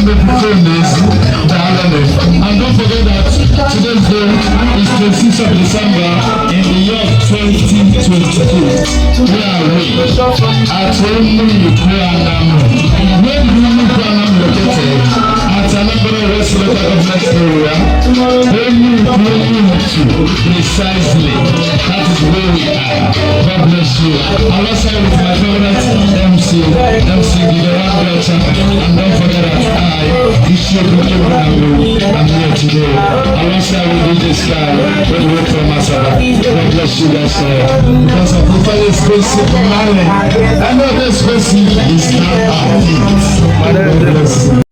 And don't forget that today's day is 26th of December in the year 2022. Where are we? At Only Where do you located? At another West Local Government area. Precisely. That is where we are. God bless you. Alongside with my favorite MC Gideon Belcher. And don't forget that I'm here today. Alongside with DJ Sky. When we work from Masaba. God bless you guys. Because of the fire expensive money. I know the expensive is not our things. God bless you.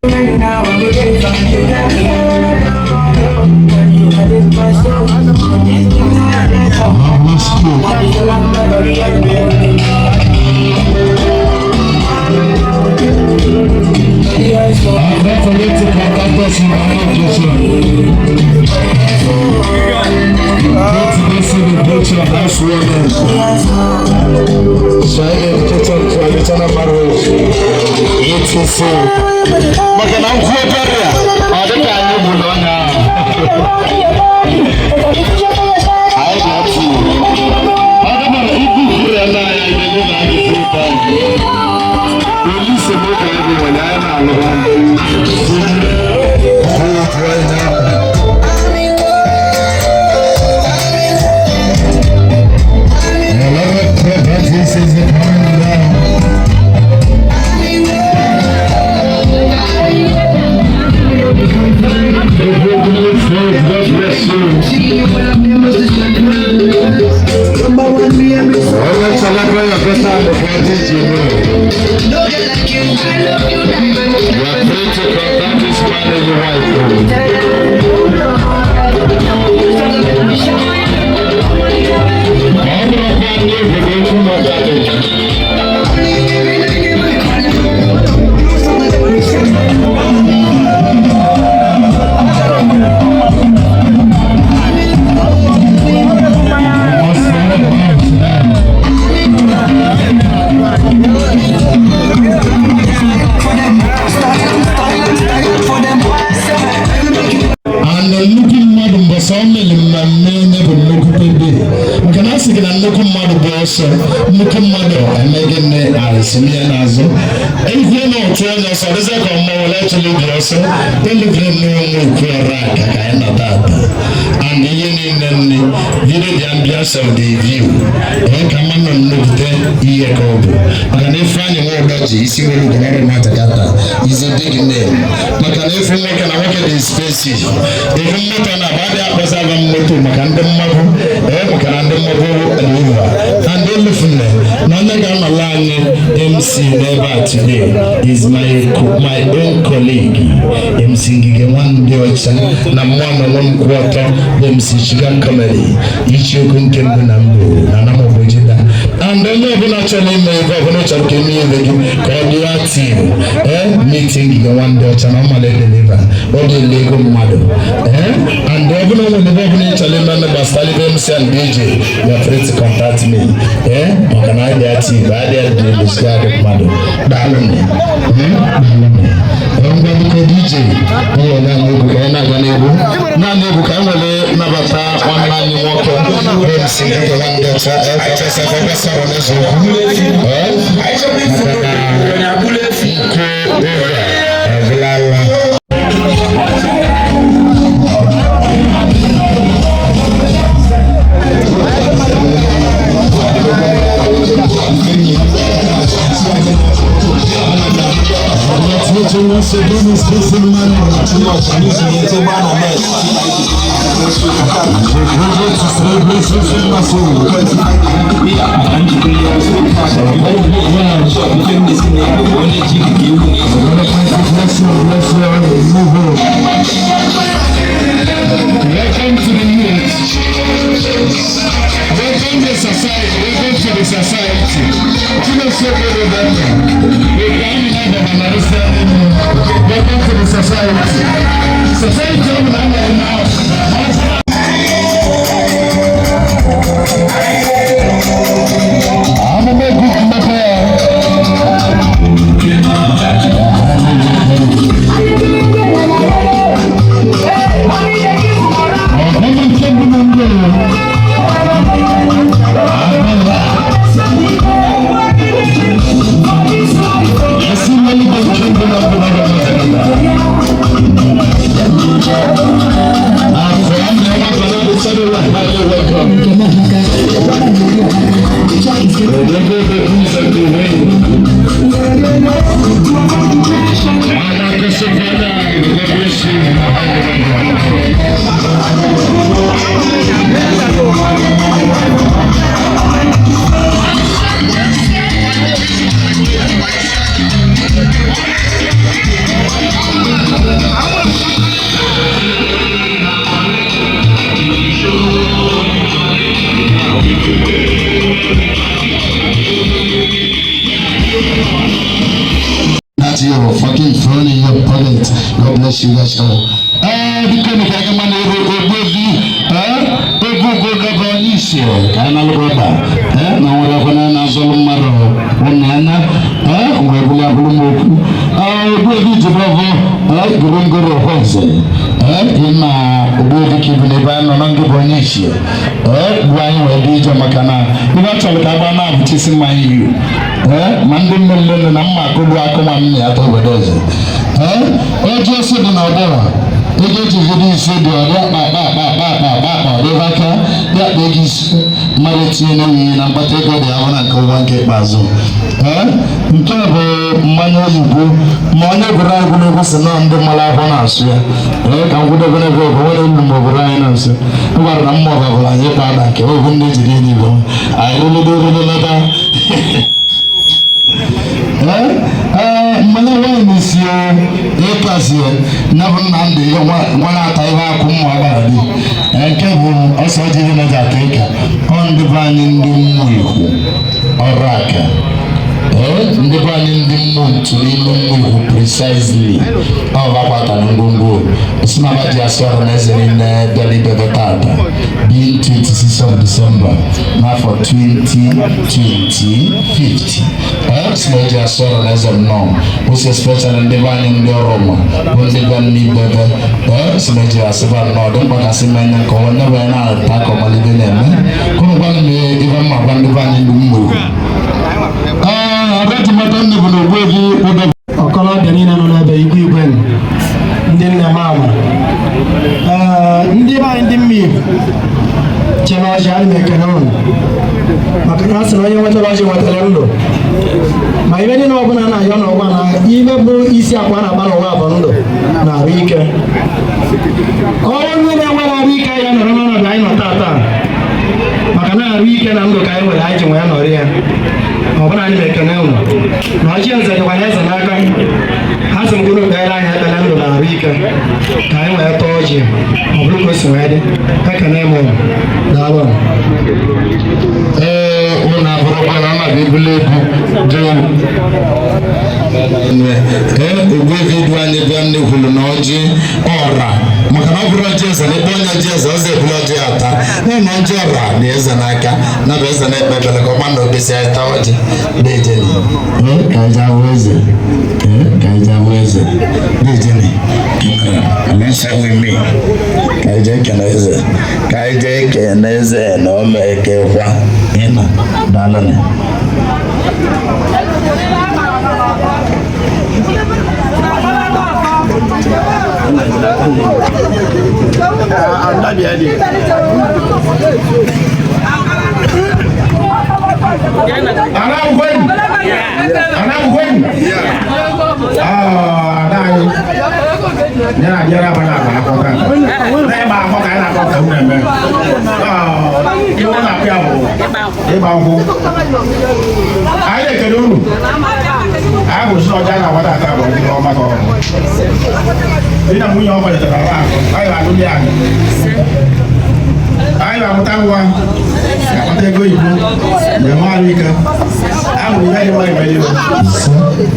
Don't forget to contact us in our location. Go to this celebration of house warden. Shine educator to a little marriage. It's so. But can I go there? I don't know. I got you. I don't know if you feel alive. I don't know how you feel. Release the book and everyone. I am alone. Right now. This is the point now. God bless you. Always celebrate your best time before this you know. You are free to contact this man and your wife. And of the view. Come on and look there, here go. And if I know that you see what you can matter is a big name. But if you make an awake in space, if you met on a body up as I am motor, Macandam Mabu, Macandam Mabu, and then listen, none of them allowing MC Never today is my own colleague, MC Gigawan Deocha, one quarter, MC Chigan Comedy, Ichokun Kembu, Nanamo Bojida, and then never naturally may governor came in the cordial team, meeting Gigawan Deocha, normally deliver, or the legal model, and the governor will never naturally remember Bastali MC and DJ, you are free to contact me, can I get team, I did this guy model, Dalone, DJ, Welcome to the youth. Welcome to society. Welcome to the society. Welcome to the society. Society now. I'm a Your fucking phone in your pocket. God bless you guys all. Because I can manage kana loba na wala kana na solomaro onana ngabula bulumoku obi jibavo gurungoro hose ina obi kibune bana nange bonyishie bwanyi wabija makana nibacho ka na butisi mayu mande mmele na mma kodu akoma mme atobodoze ojo so do na odawa ege ti vidi so do ba revaka ya begis maritine ni na batego de awona ka wanke bazo ntabo mmanya oyibo ma onye gura agunu go se na ndo mala ho na aso ya ka ngudo bene go wole lumbo gura ina nso ngwara na mmo ba bula ye pa da ke o hunde jiri ni bo ai lo do lada mana wani siyo ekasiyo na bunande wana taiwa kumwa badi kebu asaji na jateka on divine ndimu oraka ndibani ndimu tulimu precisely awapata ndungu usimamaji aswara nezeni na dali bevetata being 26th of December now for 2050 usimamaji aswara nezeni no usi especially ndibani ndioroma ndibani nibebe usimamaji aswara no don't bakasi menya kwa never ena tako malibeneme kuma kwani even mabandi bani ndimu agati matande buno gwevi oda okola denina no na be igu igwen ndinna mama ndi ba ndi mi chema jali mekanon makana sino yo wata baje wata lando maibeni no bana na yo no bana ibe bu isi akwa na bana wa bondo na rike oro ni na wala rike ya no no na no tata makana rike na ndo kai wala aje wa no ria obana ni mekanon no aje nza kwa neza na aka hasa mguno gaira ya bana ndo na rike kai wa toje obulu ko swede kaka nemo dalo una propana na bibele do ogwe video anye bande hulu noji ora makana bura jeza ne bonya jeza ze blood ata na njora neza naka na beza na bebele ko mando besi ata waje dejeni kaja weze dejeni alisa with me kaja keneze no meke kwa ina dalane Ayo mtawa atego ibu ya marika amu ni hali mai mai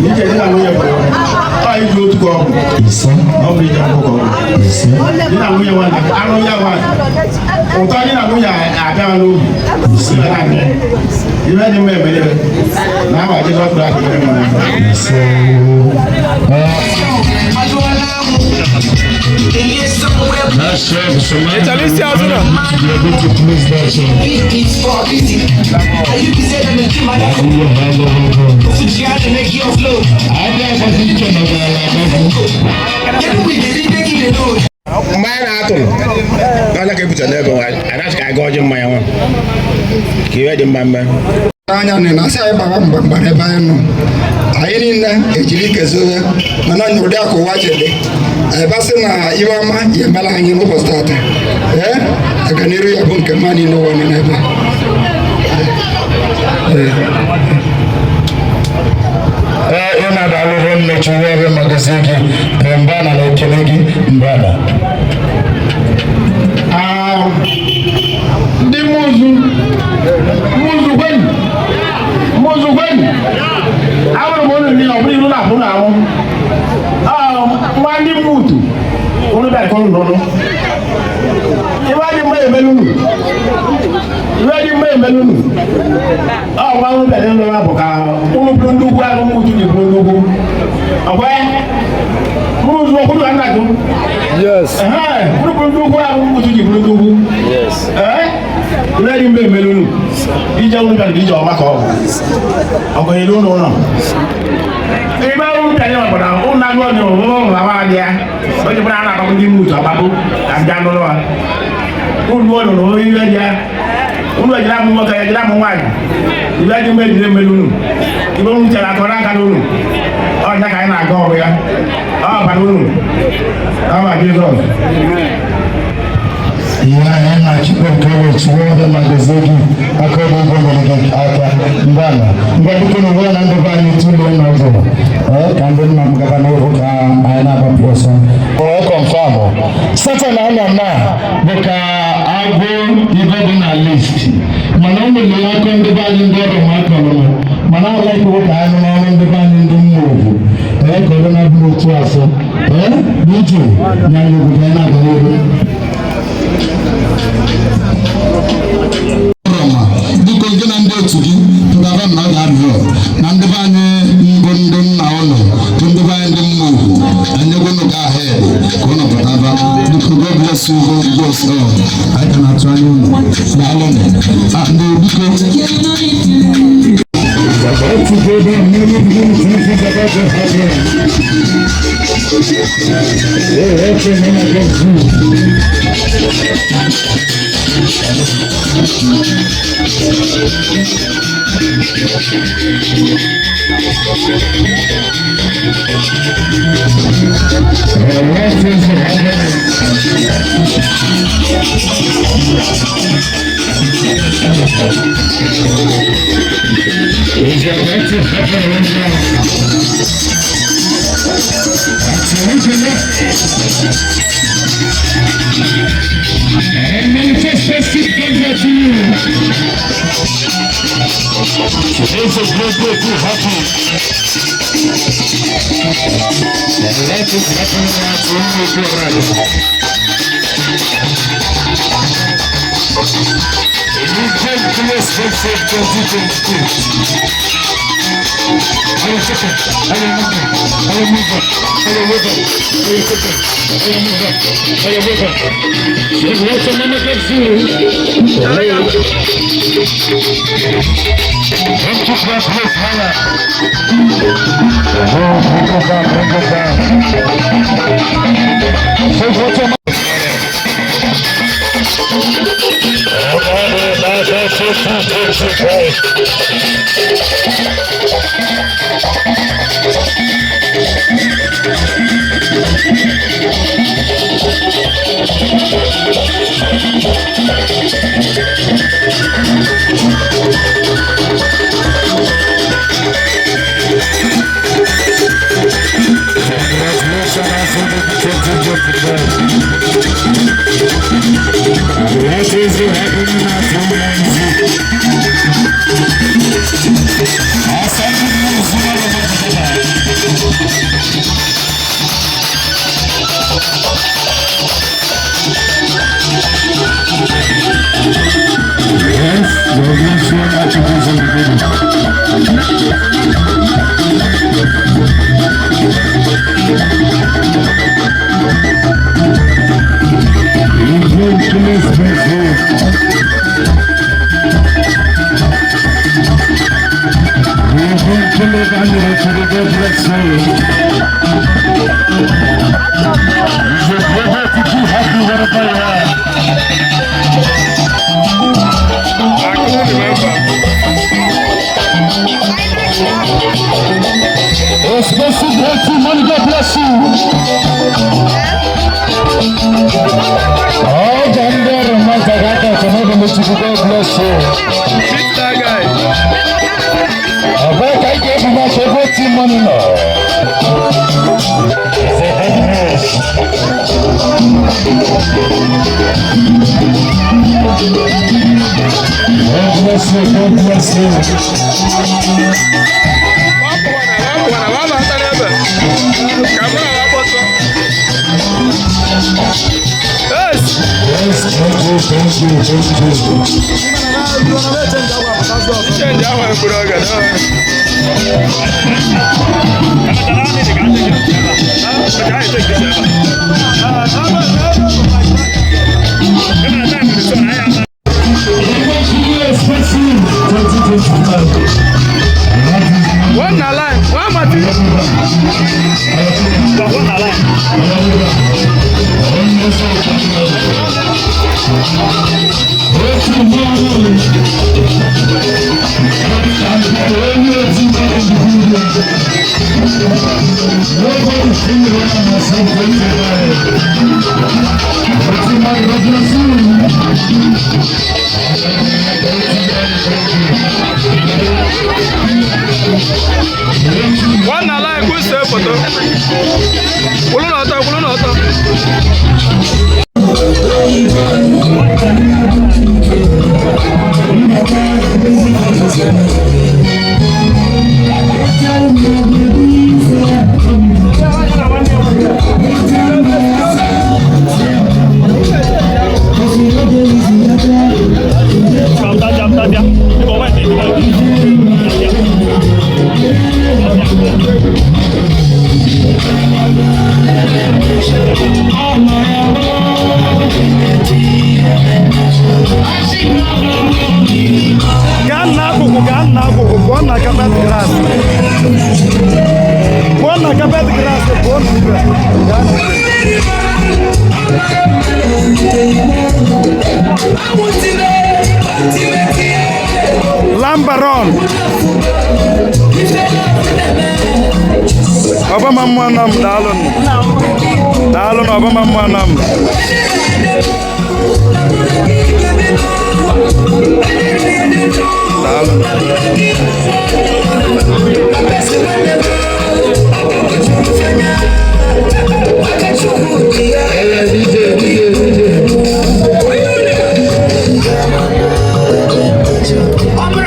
ni je na mu ya bo ayi jo tu ko o mi ja ko ni na mu ya wa anu ya wa o ta ni na mu ya ada lo na ni ibe ni mai mai na wa je so tra ki ni mo It's Alicia Azura. Mana atul. Kalau kita buat nego, ada sekarang gojek mayan. Kira di mana? anya ni na sai baba mbambare ba no ayiri na ejiri kezo mana nyode akwa jede ba se na iwama ye mala anyi no postata akaniru ya bunke mani no woni na ba ina da alheri ne chuwe magazeti pembana na ukelegi mbada ndi muzu kwenu awon mo ni obri lu na fun awon wa ndi mutu onu da ko ndono iwadi me melunu wa onu da nlo wa boka onu blondugu a mutu ni blondugu agwa muzu ko du anadu yes onu blondugu a mutu ni blondugu yes iwadi me melunu ija onu da ija o mako agwa ilo no no iba onu da nlo boda onu na go ni o la wa dia o ji bana na ba ndi mutu ababu anja no wa onu ono no ira ja onu ajira mu maka ajira mu wa iba di me dire melunu iba onu tara ko ran ka lunu o na ka na go ya ba lunu ba Jesus ya na kipokeo chuo magazeti akodi ngombe aka mbana ngadi kuno wana ndo bani tulo na uzo kando na mgabano huka aina hapa posa kwa mfano sasa naona boka ago ibabu na list manaume yako ndo bani ndoro makalo mana like huka ano na ndo bani ndo mwovu corona blo tuaso bicho na yugana bado diko ngena ndo tuki tugaba na gadro na ndibanye ngondo na ono tundibanye ngomu anyagono ga head kono bataba diko God bless you God so I can try you na alone and diko together many things about the happen is about to happen right now. And manifestation comes to you. It's a great day to happen. And life is happening now to you. God bless you. Meet that guy. Ọ̀fẹ́ ká ike fún bá ṣe fún tí mọ́nì nọ. God bless you, God bless you. Yes. Yes, thank you. Change our program. One line, one Martin. One line. One line, good step photo. Lambaron Obama Manam Dalon Obama Manam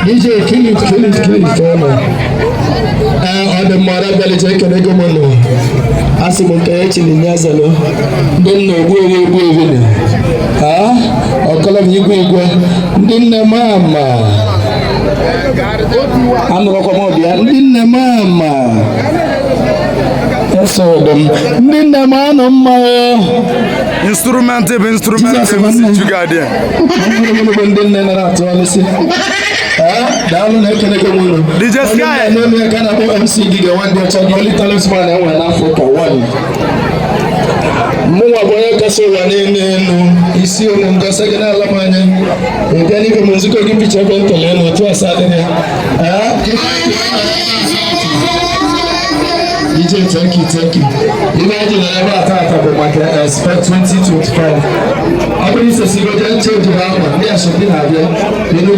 DJ, kill it for me. The mother belly take a legomono. Asimonkachi in Yazalo. Don't know where. Or call of you. Dinna mama. I'm Rocomodia. Dinna mama. So them Dinna mano. Instrument, you got there. DJ Sky. I know me can have MC Giga one day. The only talisman I want Africa one. Mua boya kaso wanene isi omunga sagana lamanya. Ngani kwa muziko kipicha kwa toleno tu asante ne. DJ, thank you. Imagine never attack the market. Expect 2025. I believe the single change the hour. We are shopping here. You know,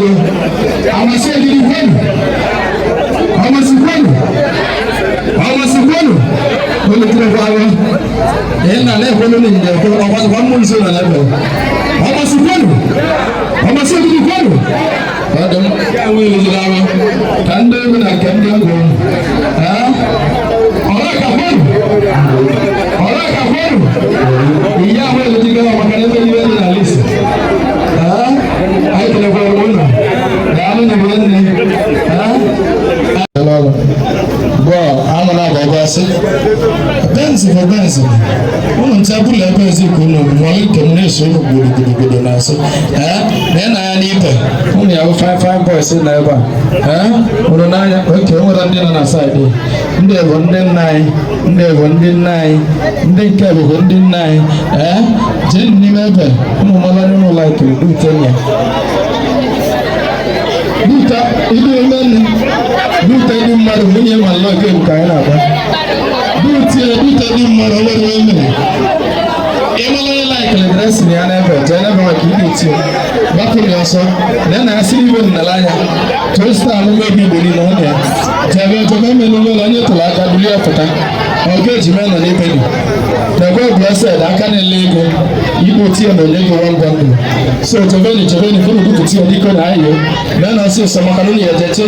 how much you did win? How much you win? When you get over, then I never win in there. One more zone and level. How much you win? Madam, I will allow. Can do when I can go. Benzi. Unamtabula benzi kuno mwalike mneso gudu naso. Nena nipe. Uni ya 5 boys na eba. Unonanya okay urandina na side. Ndevo ndenai. Ndenkebo ndenai. Jen nimebe. Unumala no like do tenya. Duta idu emeni. Duta idu maru munye maloke ukaina ba. Duta idu maru wale emeni. Emala like the dress ni ana ebe. Jana ba kidi ntị gbapụrụ ya ọsọ na na-asị iwe nnalanya tosta amụma ebe igbo niile ọ na tebe menụ nwere onye tụrụ aka bulie ọpụta ọ ga-eji mee nọ n'ebe gị tebe blesed aka na-ele ego igbo tie na onye gị ngwa ndụ so chebeni fụrụ dupụta ya dịko na ahịa na na-asị ụsọ maka na ụlọ ya jeche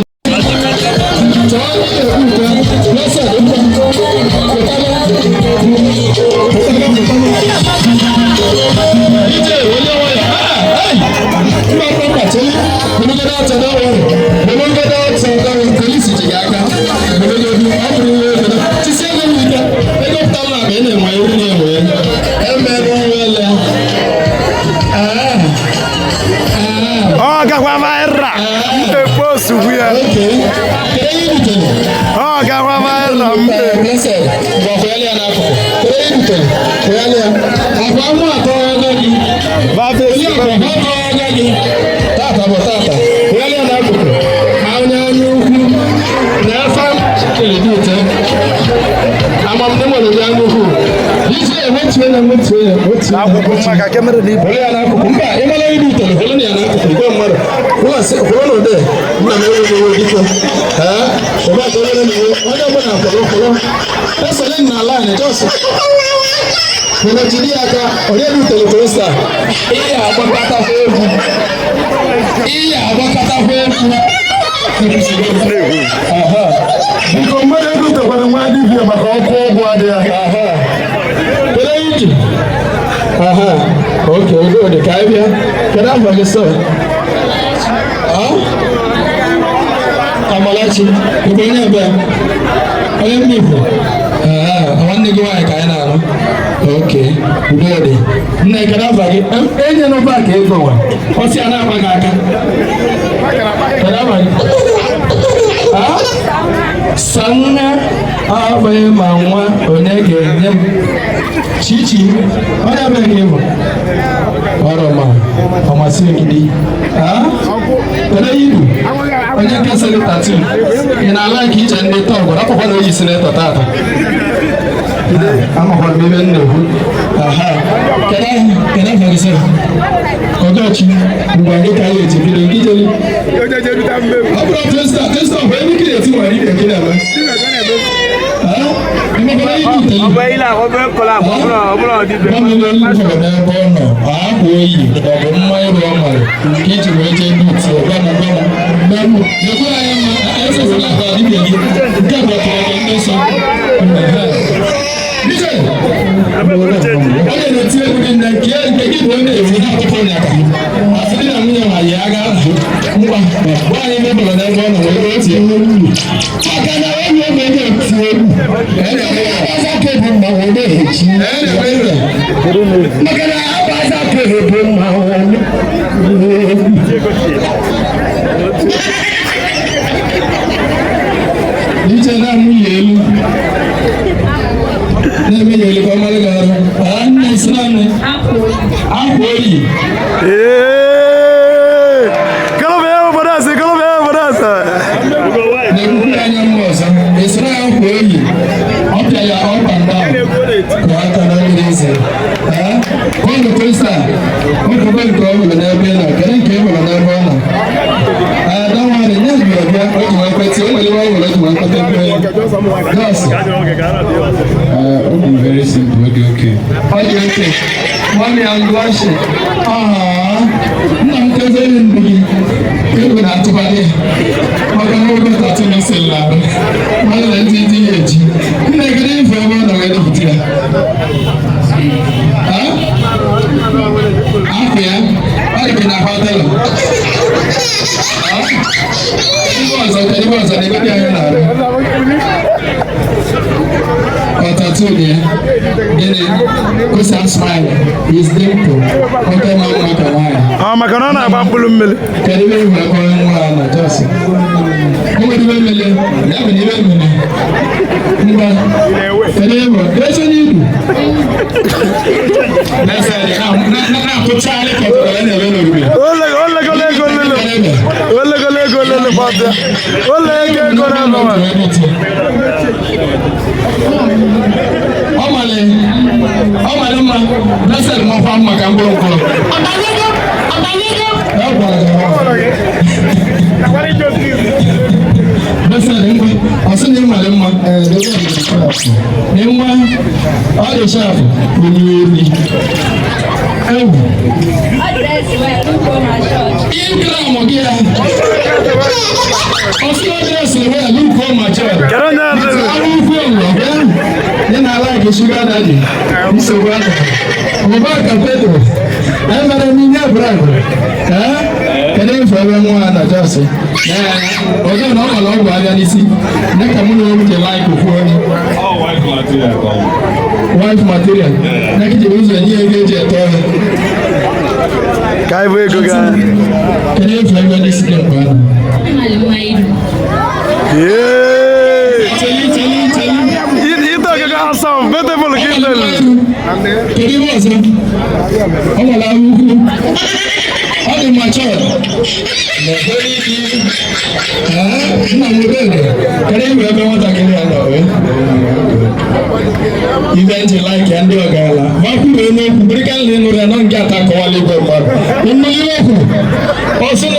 Okay, good. Can I have a sir? Amalachi, you bring it back. I am people. I want to go back. I know. Okay, good. Now, can I have it? I'm no back everyone. What's your name, Magaka? Can I have it? Sana, Ave Mama, Onege, Chichi, what have I given? Oroma, Omasikidi. What are you? When you can sell it at you, and I like each and they talk, but I don't know you sell it at that. I'm a hot baby. Can I have a say? I got you. I'm going to tell you if you don't get it. I'm going to test of any creative one. You can get it. Very simple. Okay. Mommy, I'm blushing. I'm telling you, you have to buy it. I'm going to go to the cellar. I'm negative for one of the I can have hotel. Smile. He's dimple. Okay, Mama. Macarona, Bambulum. Can you remember one? Just. Who would you never there's a need. That's ọsị na ịmara mma nwa ọ dị shafụ onye ori ewu ịkramụ gị ya ọsị ọ dị esiri wee lukwo ma chọọ arụ ukwu ụlọ bịa dị na ala nke shuga dadi nsogbu ahụ ọba ka Pedro emere m ihe bravo kedu ife ebe nwa na jọsị ọjọọ na ọ mara ọgwụ abịa n'isi na ka mụ na onye ji laik okwu onye wife material na kiji ụzọ nye ego eji eto ọhịa ka ibu ego ga kedu ife ebe n'isi dị mkpa ito ga asam beautiful kindle kedu ibe ọzọ ọ nwere ahụ ukwu ọ dị machọd nna m obere kedu ibe ebe nwatakịrị ya nọ ibe nji laik ya ndị ọgaala gbakwuru onye okwu bụrịka nri nụrụ ya nọ nke ata akọwala igwe mmadụ nnu ihe okwu ọsọ na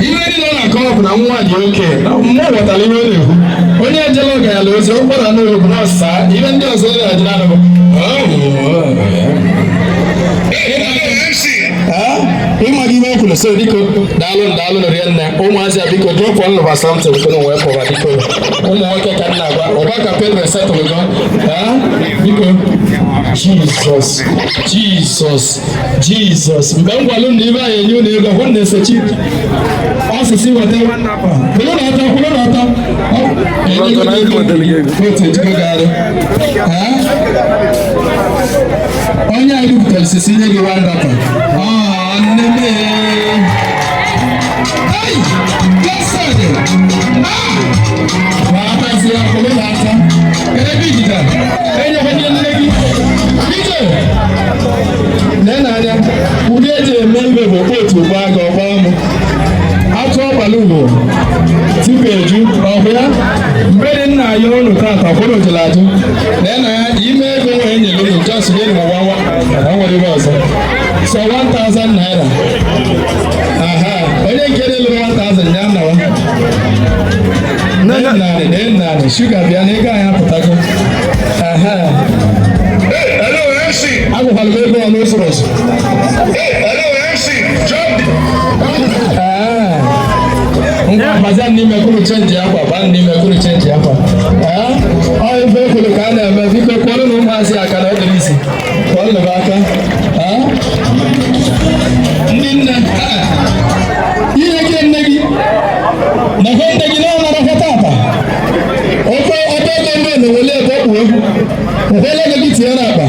ihe ndị nọ na kọp na nwa dị oke mmụọ ghọtara ihe ọ na-ekwu onye ejela ọgaala ozi ọ gbara n'okwu na ọsa ihe ndị ọzọ ọ na-ajụ anụ ịmaghị ihe ekwuru so biko daalụ na rie nne ụmụazị a biko drop one over something kwụrụ wee pụba biko ụmụ nwoke ka nna gwa ọba ka Pedro setụlụ go biko Jizọs mgbe m gwalụ na ibe anyị enye ụlọ ego hụ na-esochi ọsịsị weta kwụrụ na ọtọ otu ejiko gaadị onye anyị butere sisi nye gị wandapa nne n'anya ụdị eji eme ibe bụ otu ụgbọ aga ọgba ọmụ atụ ọgbala ugbo tupu eju ọhụ ya mgbe dị nna ya ụnụ tata kwụrụ jiri ajụ na ya ime ego nwee nyere ụnụ jọs nye na ọwawa na nwere ibe ọzọ so 1,000 naira onye nke na-elere 1,000 ya nawa narị shuga bịa na ego anyị apụtago agwakwala m ego ọnụ usoro ngwa gbazia n'ime kwuru chenji akwa ba n'ime kwuru chenji akwa ọ ife ekwuru ka a na-eme biko kwọrọ na ụmụazị aka na ọdịrị isi kwọrọ na aka ndị nne ihe ke nne gị na fe nne gị na-anara fata apa ofe ọtọ ego mgbe na-ewele ebe kpuo ofele ego gị tinye n'akpa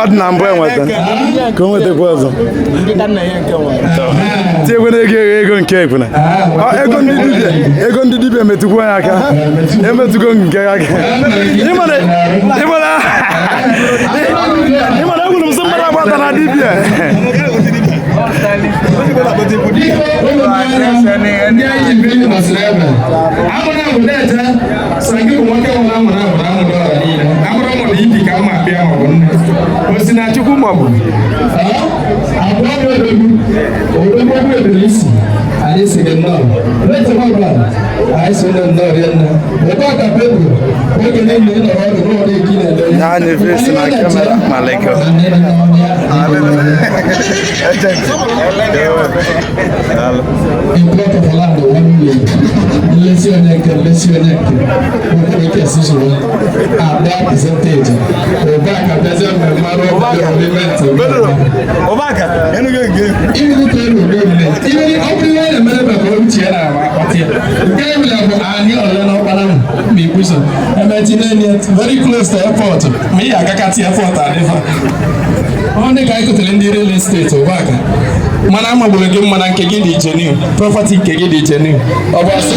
adị na mbụ enweta ka o nwetakwa ọzọ tinyekwana ego nke ekwuna ego ndị dibịa emetụkwa ya aka emetụgo nke ya aka ịmana egwuru m sọ mmadụ agbata na dibịa Osinachuku mabu abụọ odogwu ebere isi anyị siri nnọọ letekwa ọbụla anyị so nnọọ rie nne ebe ọ ka Pedro oge niile nọrọ ọdụ n'ọdụ eki na-ede ya anyị fesi na kamera maleko import of land 1 million nlesi onye nke okwu eke sisoro abịa percentage ụba ka bịazie mmemme arụ ọbụla olimenti ọbaka enugo nke ibi dị ka elu ogbomile ibe ọ bụrụ ihe na-emere maka oruchi ya na akpati ya nke ebile bụ anyị ọlụle n'ọkpara m ma ikwuso emechi na-enye very close to airport ma ị agakatị airport adịfa ọ dị ka anyị kụtere ndị real estate ụbaka mana amagburu gị mmana nke gị dị genuine property nke gị dị genuine ọ bụ asị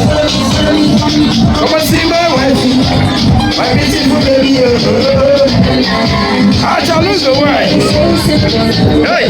Hey!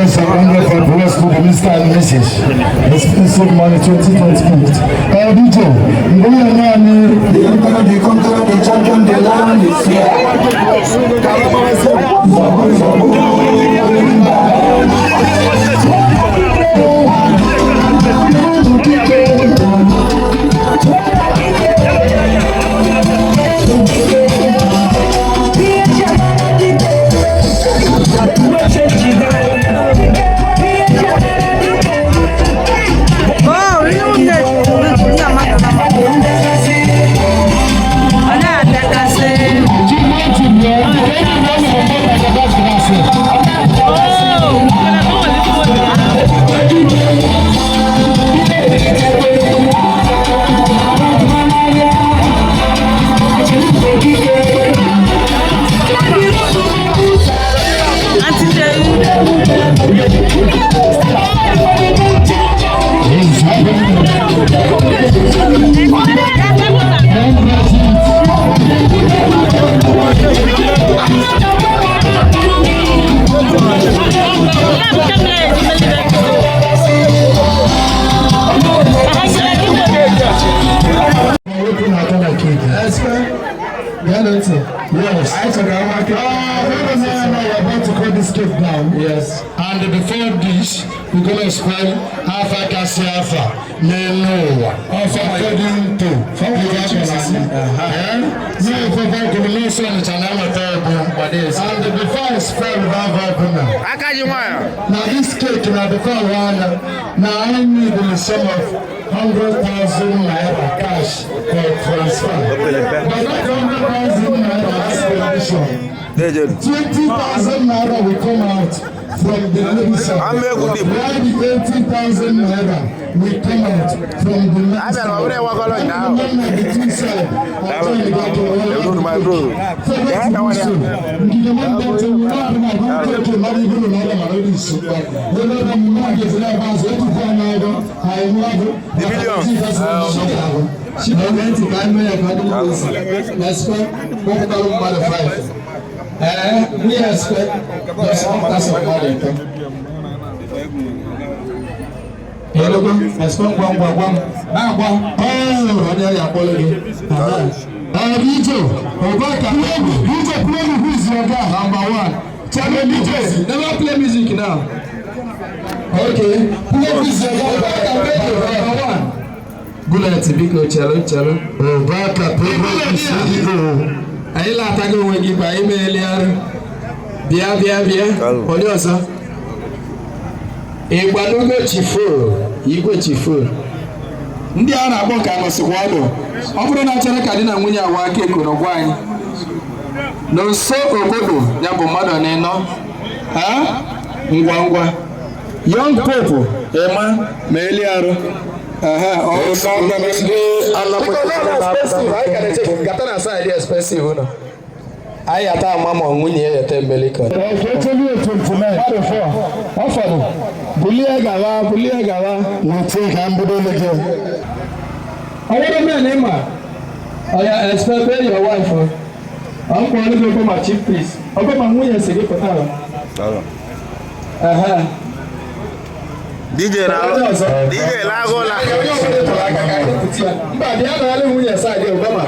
Yes, I wonderful bless to the Mr. and Mrs. Expensive money 2028. DJ, you know the conqueror, the champion, the land is here. Oh, Yes. And before this, we're going to spell Alpha Kasi Alpha. Nenoa. Also according to and before I spell now this cake now before one now I need the sum of 100,000 naira cash for transfer. But that 100,000 naira has condition. 20,000 naira will come out from the lady side. While the 80,000 naira will come out from the lady side. The two side are trying to get to my bro. She went to buy me a bottle of let's go. We expect that's a body. Hello, let's go. One. Oh, I apology. Vito, Obaka, Vito, play who's your guy? Number one. Tell me, Vito, never play music now. Okay, play who's your guy? Number one. Bullet, Biko, cello. Obaka, play who's your guy? Ayi la atago wengi ba email yaro bia oni oso igbanugo igwe chifo ndị a na-akpọ ka nọsịkwa ọdụ ọ bụrụ na chere ka dị na nwunye awa aka eko n'ọgwa anyị n'nso obodo ya bụ mmadụ n'ịnọ ngwa young pope ema ma eli arụ I ata mama nwunye ya tembelika. Bulia gawa na take ambudo leke. Awodo me na ma. Oya expect your wife. Am ko ni go ma chief priest. Ogo ma nwunye se ge pata. DJ Lagola. Mba dia na ale nwunye sa de Obama.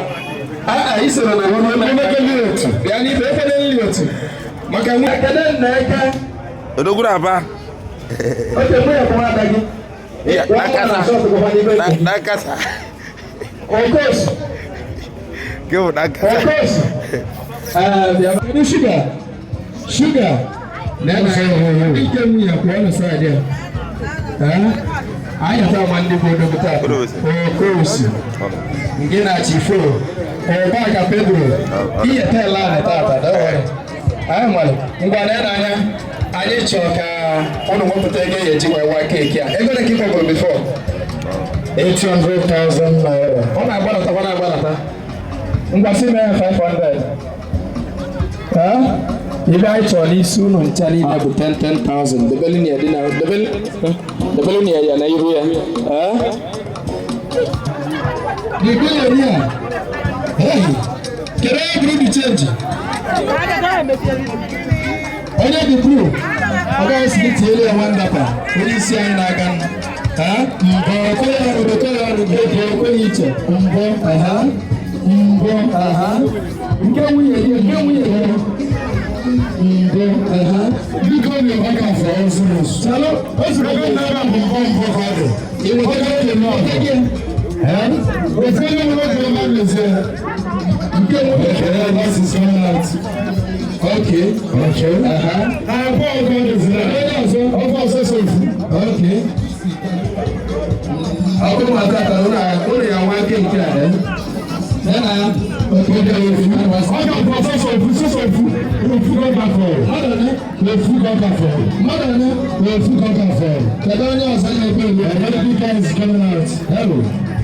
Isoro na wono na mekeliotu. Bia ni mekeliotu. Maka mu akada na eka. Odogura aba. O te mo ya ko adagi. Nakasa. Of course. Go nakasa. Of course. Bia ni sugar. Na na ike mu ya ko na sa dia. Aya ta mandi bodo buta. Of course. Ngina chifo. Obaka Pedro. Iye tela na tata da wore. Mali. Ngwa na anya. Anyị chọrọ ka ọnụ nwepụta ego ya eji wee wa keeki a. Ego na kiko go before 800,000 naira. Ọ na-agbalata. Ngwa si mee 500. Ibe anyị chọrọ n'isi ụlọ ncha niile bụ 10,000. Debelu ni ya na iru ya. The billionaire. Hey, can I agree to change? Onye dị blue, ọ gaghị si iti ele ya nwandapa, onye isi anyị na-aga mbọ iche mbọ nke nwunye ya biko na ọga afọ ọzụrụ chalo ozugbo ga na mbọ fado iwetara oge na ọdịgị ofe onye nwere oge ọma n'ezie nke nwere ya n'asụsụ ọnat. Okay. Okay. Aku mata tahu lah, aku yang wakil kita ada. Nana, kita ini mas. Aku profesor, Katanya saya pergi. American is coming out. Hello.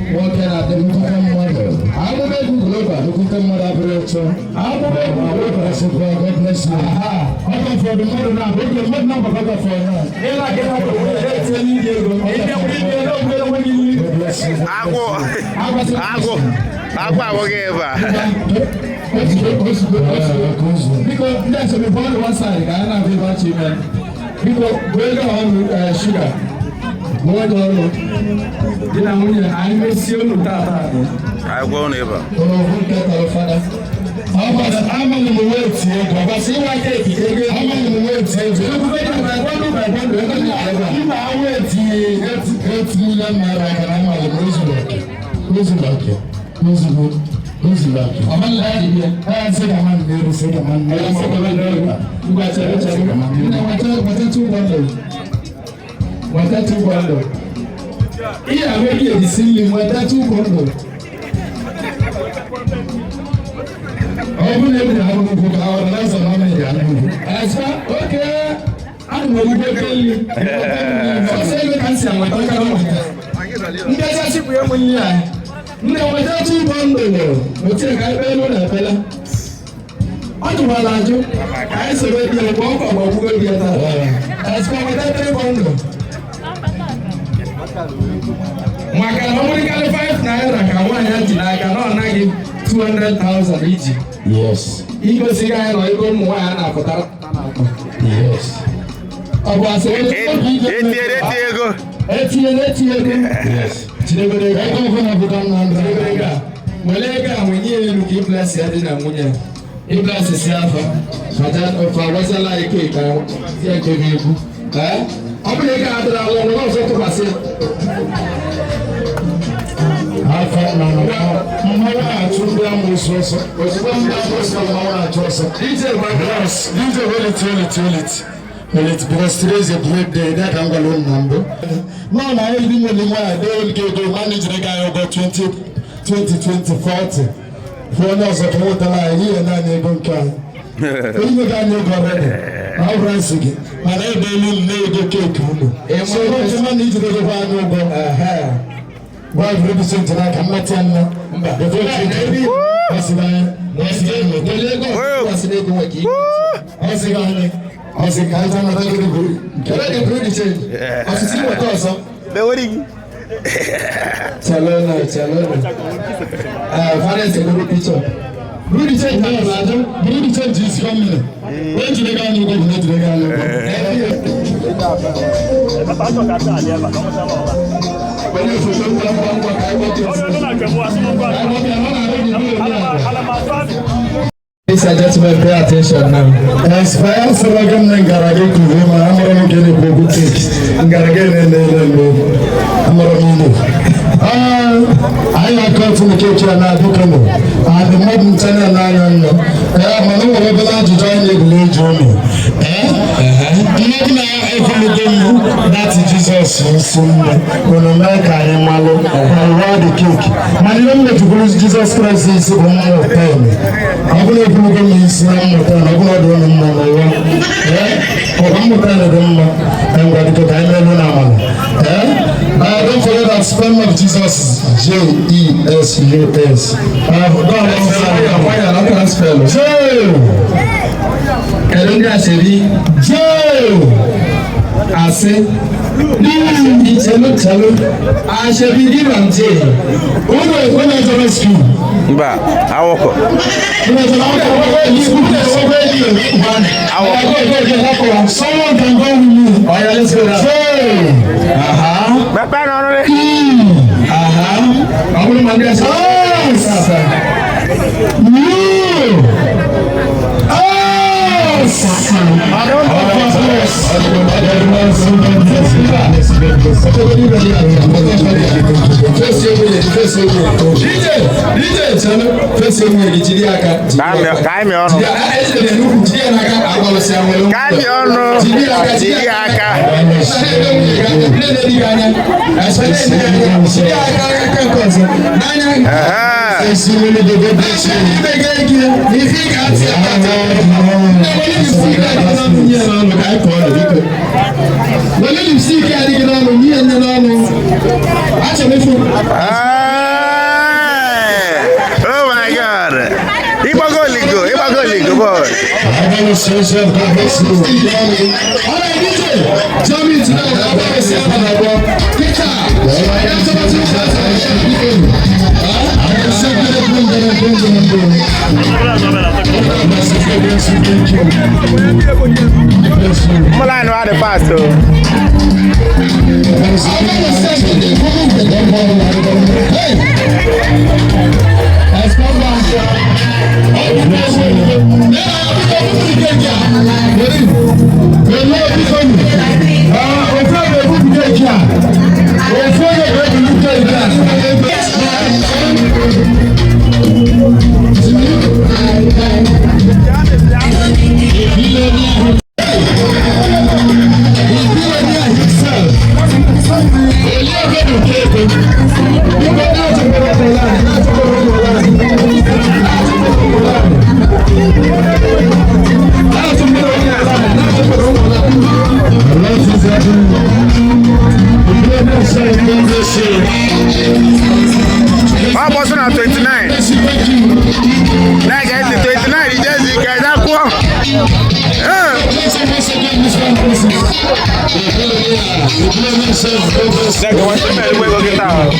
What can I do? I'm a big global. Look at my operation. I'm a big global. God bless you. For the mother now. Look at my sugar. More dollar. Then I'm going to see you. I go neighbor. How about the amount of words here? But see what I take it. How many words here? You know, yes. Ego cigar no ego mo ana kotara. Yes. Abo ase ego. Yes. Chirego ego ko na bukan na ndrega. Molega mwenye luki plus ya dina munya. E plus siafa. Fata fa wasala ike ka ya kebiku. Obulega adra lo no so to passe. Alfa na na. Mama achunda musoso. Osibamba boska mama achosa. DJ Bagras, DJ hold it. Well, it's because today is a great day. That I'm going to number. No, I ain't even they will get to manage the guy about 2040. For us at what I hear and then they don't come. You got no already. I'll rise again. And I don't know the cake. So what the man needs to go to why represent like I'm not telling you. The Ladies and gentlemen, pay attention now. As far as the Rogan and Garage to him, I'm going to get a book. I come from the kitchen and I look at them. And the modern channel line, I am a little to join the village journey. That's Jesus. When America and Malo and roll the cake. My name is Jesus Christ is one more time. I'm going to put him in Islam. I'm going to do him more. I'm going to tell them I'm going to time don't forget that spelling of Jesus J-E-S-U-S. Someone can go with me. Oh, yeah, let's go now. Oh my God! Ibagoligo boy. Malan wa the fast. How about 29? Like I said, 29, you just guys are cool. Like what's the matter? We're going to get out.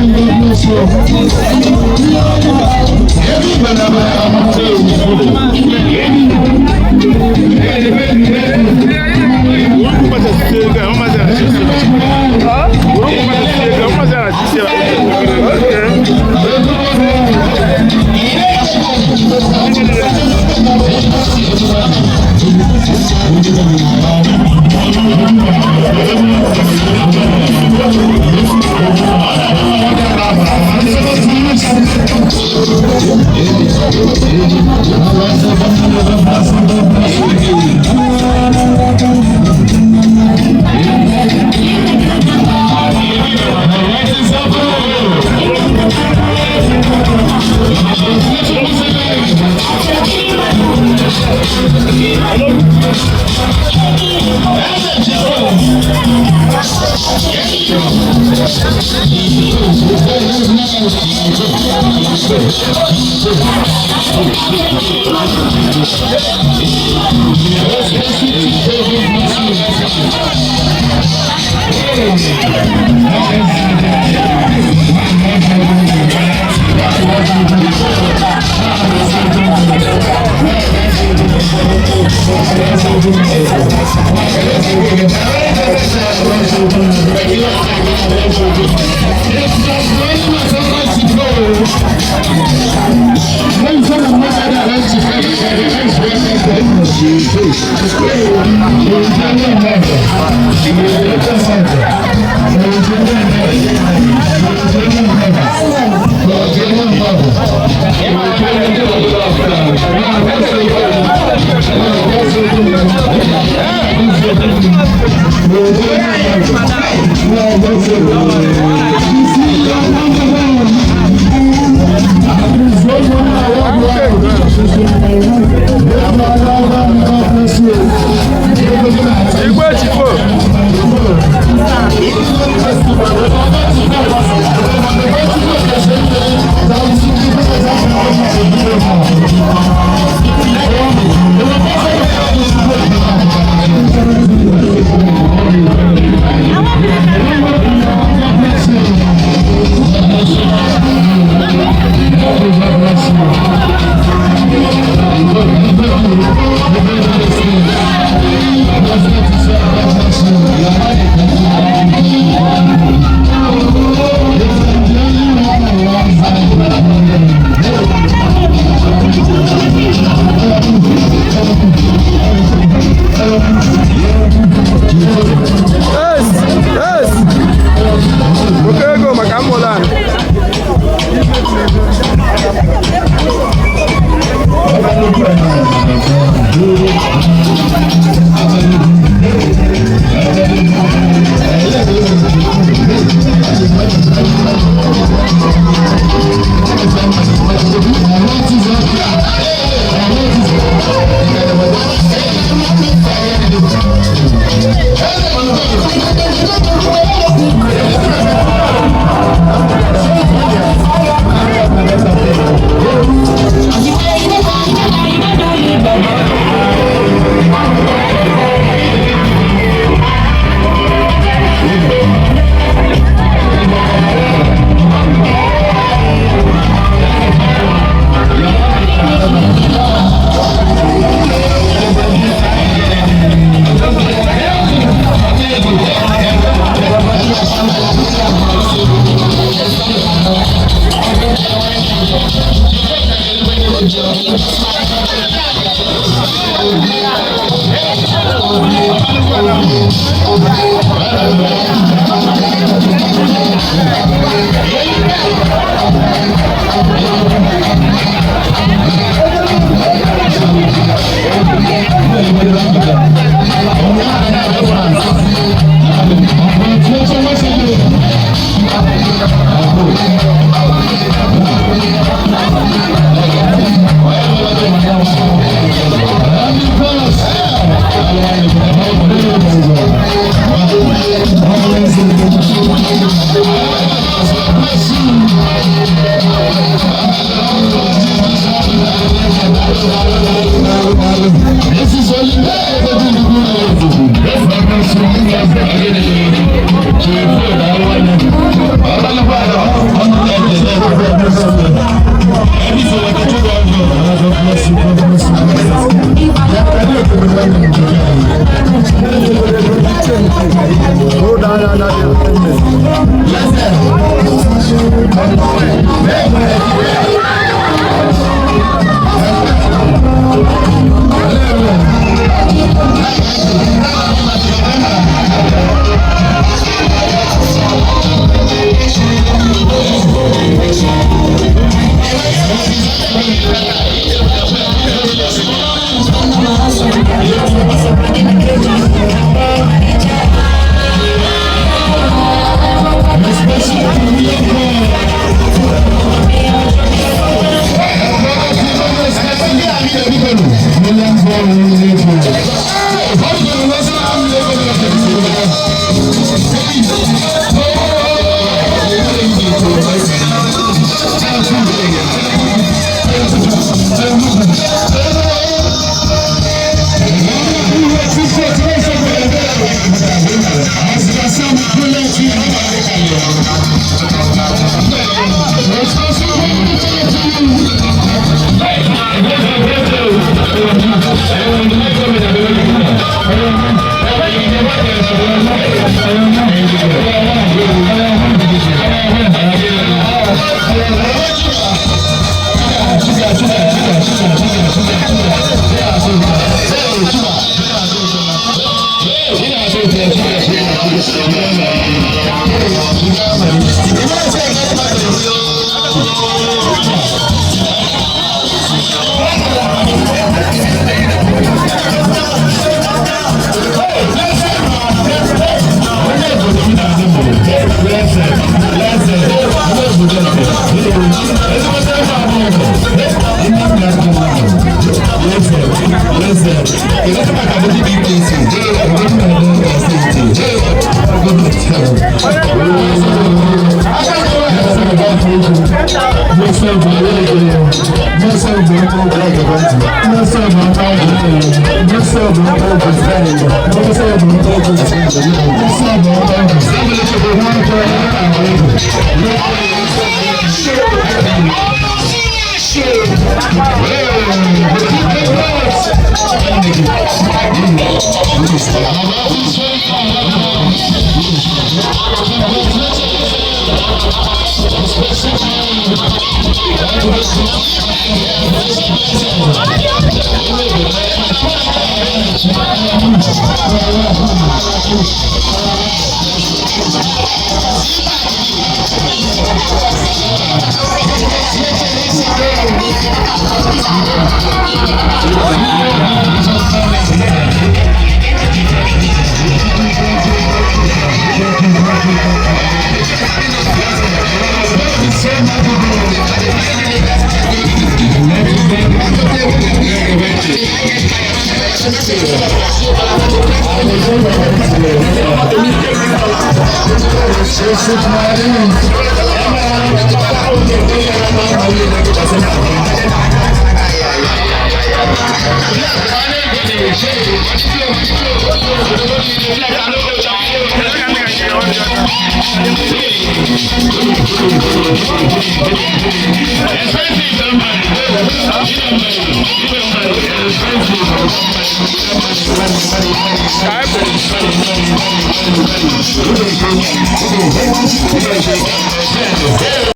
Yes.